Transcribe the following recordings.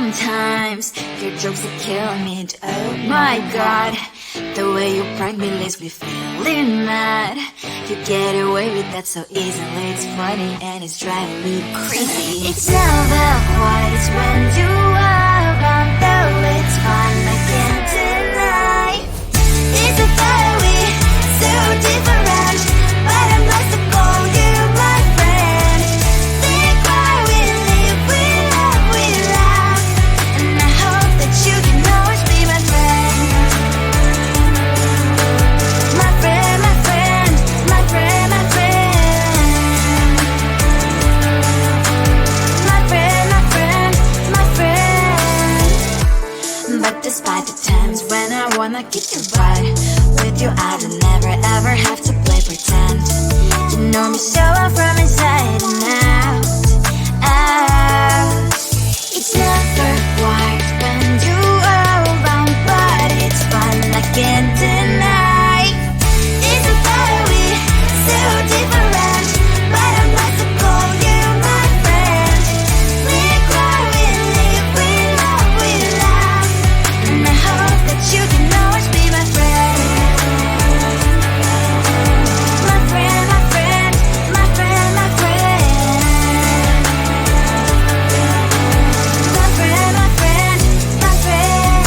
Sometimes your jokes are killing me. Oh my god, the way you prank me leaves me feeling mad. You get away with that so easily. It's funny and it's driving me crazy. It's never quite as when you are around, though it's fun, I can't deny. It's a fire we so different, but I'm lost to call you my friend. Think why we live, we love, we laugh, and I hope that you can always be my friend. My friend, my friend, my friend, my friend. My friend, my friend, my friend. But despite the times when I wanna kick your butt, with you I don't never ever have to play pretend. You know me so well from inside and out, out. It's never quite when you are around, but it's fun, I can't deny. It's a fire we so different, but I must call you my friend. We cry, we live, we love, we laugh, and I hope that you can always be my friend. My friend, my friend, my friend, my friend. My friend, my friend, my friend.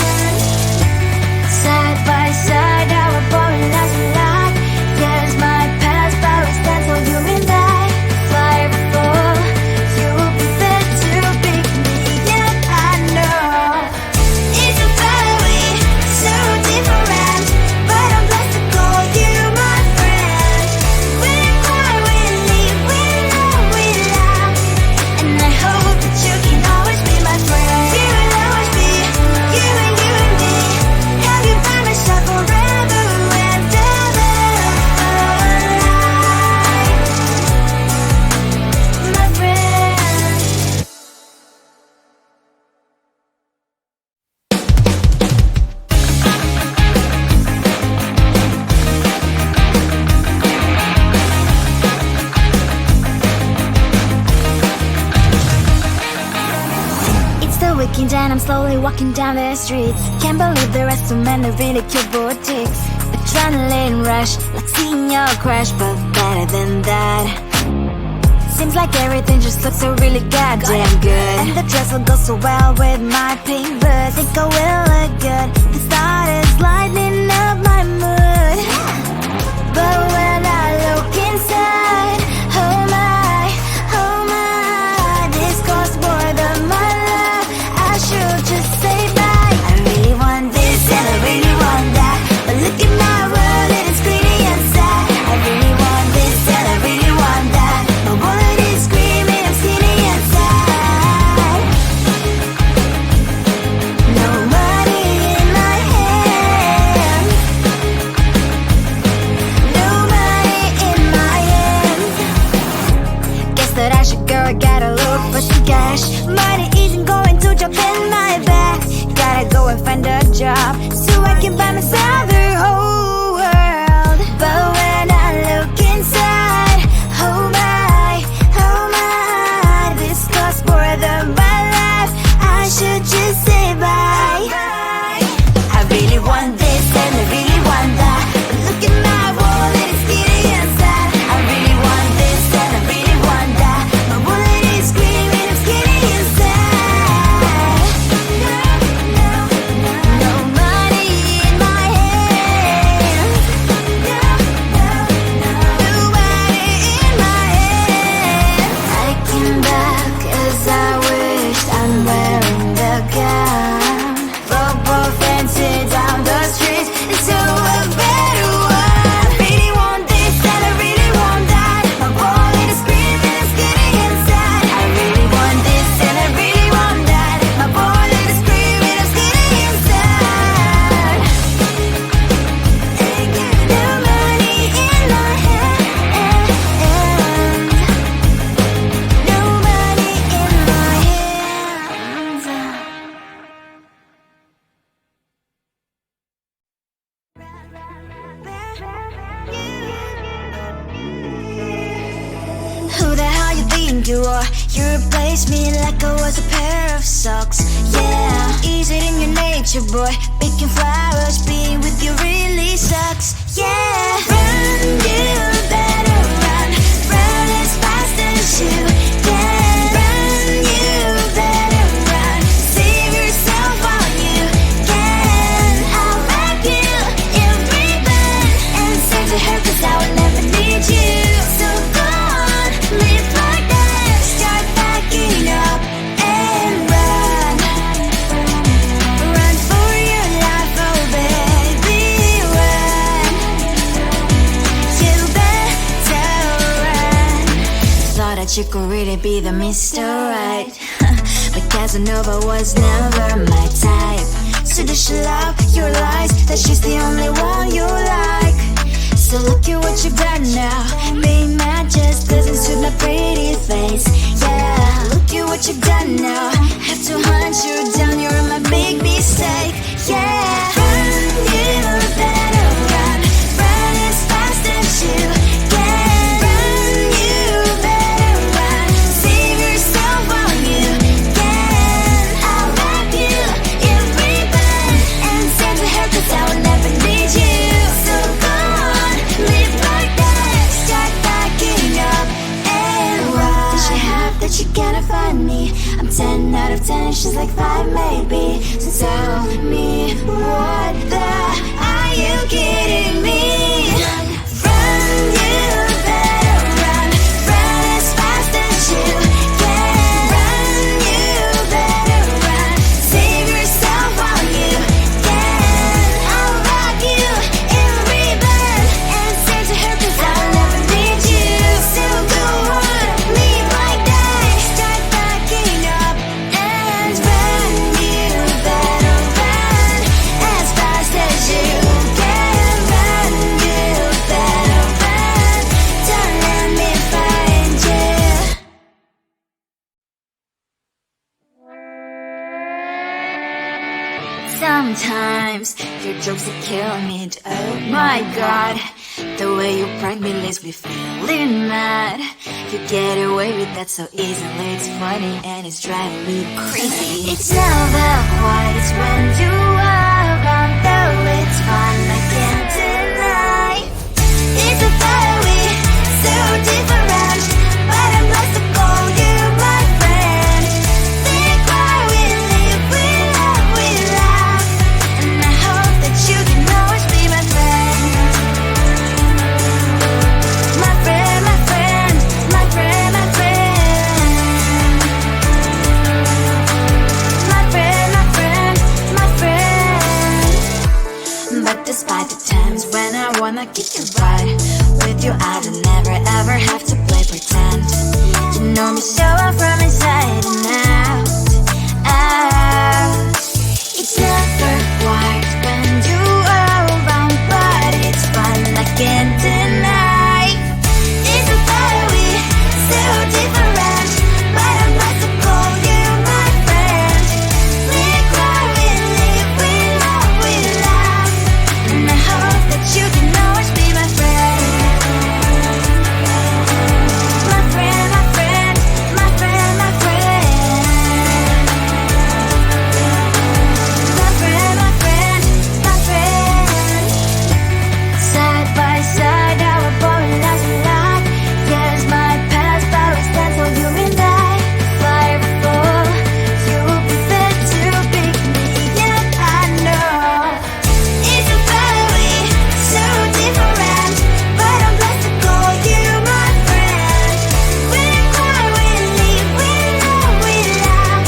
Side by side, our boring lives we like. Yes, my past, but we stand so you and I. Fly before you will be there to pick me up, I know. It's a fire we so different, but I'm blessed to call you my friend. We cry, we live, we love, we laugh, and I hope that you can always be my friend. You will always be you and me. Have you by my side forever and ever. My friend. It's the weekend and I'm slowly walking down the streets. Can't believe there are so many really cute boutiques. Adrenaline rush, like seeing your crush, but better than that. Seems like everything just looks so really goddamn good, and the dress will go so well with my pink boots. Think I will look good, the thought is lighting up my mood. But when I look inside, oh my, this costs more than my love. I should just say bye. I really want this and I really want that, but look at my world, it is pretty and sad. I really want this and I really want that, my wallet is screaming, I'm skinny and sad. No money in my hand, no money in my hand. Guess that I should go, gotta look for some cash. Money isn't going to jump in my bag. Gotta go and find a job so I can buy myself the whole world. But when I look inside, oh my, this costs more than my life. I should just say bye. I really want this and I really want that, but look at my wallet, it's skinny and sad. I really want this and I really want that, my wallet is screaming, I'm skinny and sad. No money in my hand, you are. You replaced me like I was a pair of socks. Yeah, is it in your nature, boy? Picking flowers, being with you really sucks. Yeah, run, you better run. Run as fast as you can. Run, you better run. Save yourself while you can. I'll wrap you in ribbon and send to her, 'cause I will never need you. So go on, live like that. Start backing up and run. Run for your life, oh baby, run. You better run. Thought that you could really be the Mr. Right, but Casanova was never my type. So does she love your lies, that she's the only one you like? So look at what you've done now. Being mad just doesn't suit my pretty face. Yeah, look at what you've done now. Have to hunt you down, you're my big mistake. Yeah, run, you better run. Run as fast as you can. Run, you better run. Save yourself while you can. I'll wrap you in ribbon and send to her, 'cause I will never need you. So go on, live like that. Start backing up and run. Does she have that she cannot find me? I'm 10 out of 10, she's like 5 maybe. So tell me, what the, are you kidding me? Run, you better run. Run as fast as you can. Run, you better run. Save yourself while you can. I'll wrap you in ribbon and send to her, 'cause I'll never need you. So go on, live like that. Start backing up and run. You better run as fast as you can. Run, you better run. Don't let me find you. Sometimes your jokes that kill me. Oh my god, the way you prank me leaves me feeling mad. You get away with that so easily. It's funny and it's driving me crazy. It's never quite as when you are around, though it's fun, I can't deny. It's a fiery, so different, but I'm blessed to call you my friend. We cry, we live, we love, we laugh, and I hope that you can always be my friend. My friend, my friend, my friend, my friend. My friend, my friend, my friend. But despite the times when I wanna kick your butt, with you I don't never ever have to play pretend. You know me so well from inside and out, out. It's never quite when you are around, but it's fun, I can't deny. It's a fiery, so different, but I'm blessed to call you my friend. We cry, we live, we love, we laugh, and I hope that you can always be my friend. My friend, my friend, my friend, my friend. My friend, my friend, my friend. Side by side, our boring lives we like. Yes, my past, but we stand so you and I. Fire before you will be there to pick me up, I know. It's a fiery, so different, but I'm blessed to call you my friend. We cry, we live, we love, we laugh,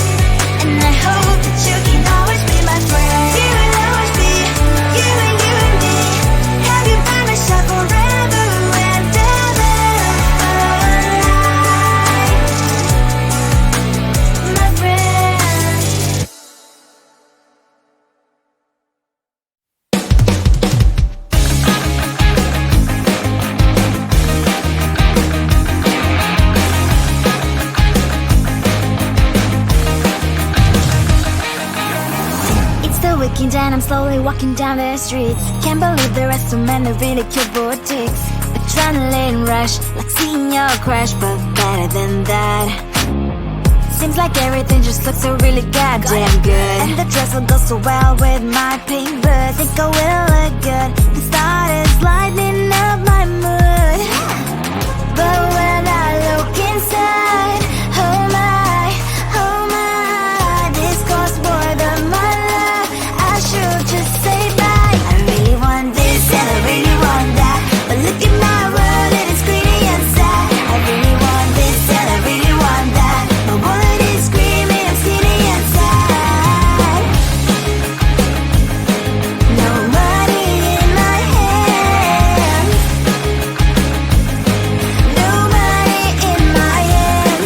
and I hope that you can always be my friend. You will always be, you and me. Have you by my side forever and ever, my friend. It's the weekend and I'm slowly walking down the streets. Can't believe there are so many really cute boutiques. A adrenaline rush, like seeing your crush, but better than that. Seems like everything just looks so really goddamn good, and the dress will go so well with my pink boots. Think I will look good, the start is lighting up my mood. But when I look inside, oh my, this costs more than my love. I should just say bye. I really want this and I really want that, but look at my world, it is greedy and sad. I really want this and I really want that, my wallet is screaming, I'm skinny and sad. No money in my hand, no money in my hand.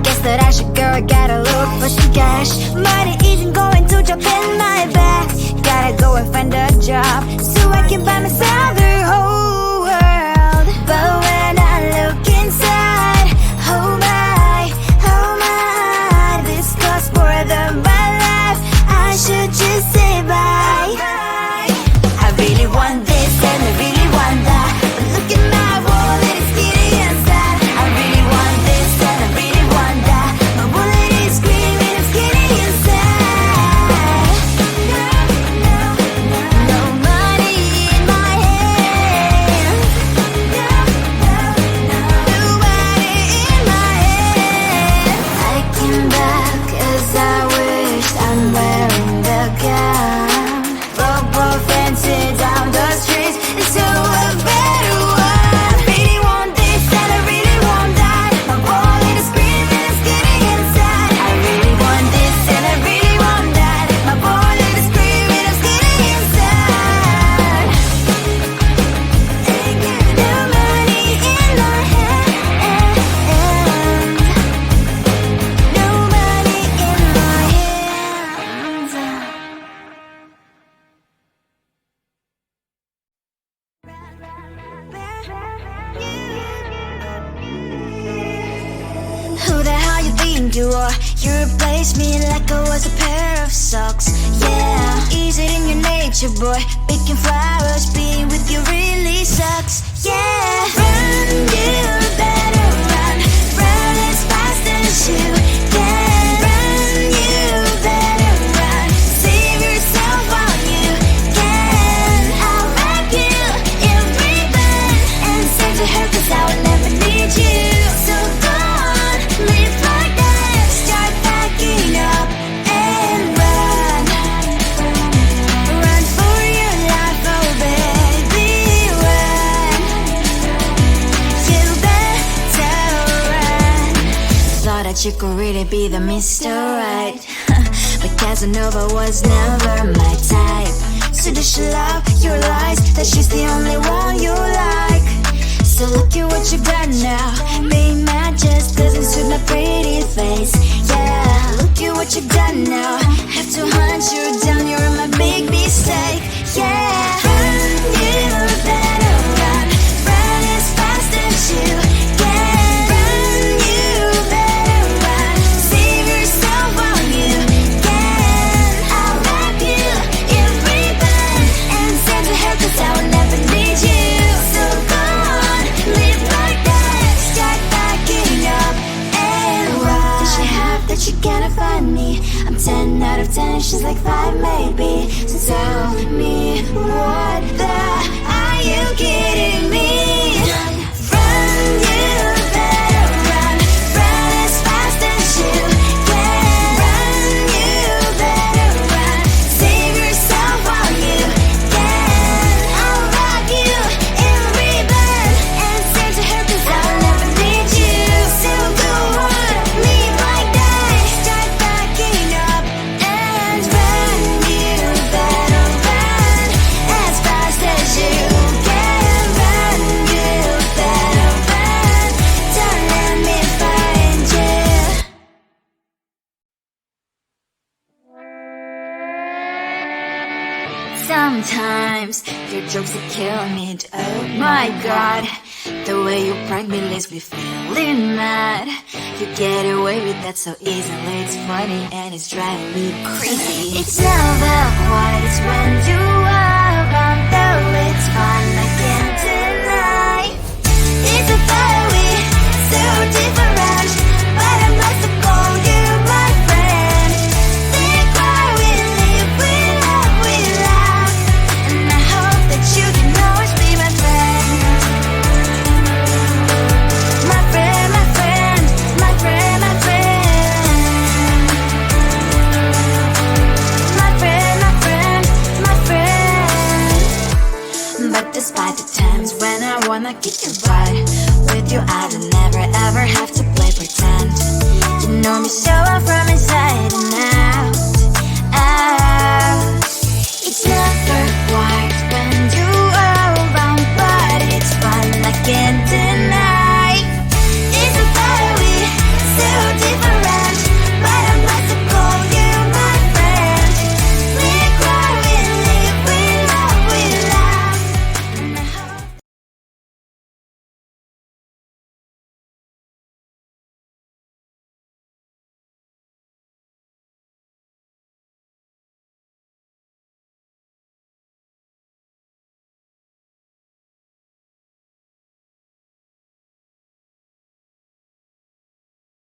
Guess that I should go, gotta look for some cash. Money isn't going to jump in my bag. Gotta go and find a job so I can buy myself the whole world. But when I look inside, oh my, this costs more than my life. I should just say bye. I really want this and I really want that, but look at my wallet, it's skinny and sad. I really want this and I really want that, my wallet is screaming, I'm skinny and sad. No money in my hand, no money in my hand. I came back 'cause I wish I'm wearing the gown. Robo fancy down the streets into a better one. I really want this and I really want that, my wallet is screaming, I'm skinny inside. I really want this and I really want that, my wallet is screaming, I'm skinny inside. No money in my hand, no money in my hand. Who the hell you think you are? You replaced me like I was a pair of socks. Yeah, is it in your nature, boy? Picking flowers, being with you really sucks. Yeah, run, you better run, run as fast as you can. Run, you better run, save yourself while you can. I'll wrap you in ribbon and send to her 'cause I will never need you. So go on, live like that, start packing up and run. Run for your life, oh baby, run. You better run. Thought that you could really be the Mr. Right, but Casanova was never my type. So does she love your lies, that she's the only one you like? So look at what you've done now, being mad just doesn't suit my pretty face. Yeah, look at what you've done now, have to hunt you down, you're my big mistake. Yeah, run, you better run, run as fast as you can. Run, you better run, save yourself while you can. I'll wrap you in ribbon and send to her 'cause I will never need you. So go on, live like that, start packing up and run. Does she have that she cannot find me? I'm 10 out of 10, she's like 5 maybe. So tell me, what the, are you kidding me? Run, you better run, run as fast as you can. Run, you better run, save yourself while you can. I'll wrap you in ribbon and send to her 'cause I will never need you. So go on, live like that, start packing up and run. You better run as fast as you can. Run, you better run, don't let me find you. Sometimes your jokes will kill me, oh my god. The way you prank me leaves me feeling mad. You get away with that so easily, it's funny and it's driving me crazy. It's never quiet when you are around, though it's fun, I can't deny. wanna get your ride. With you I don't never ever have to play pretend. You know me so well from inside and out.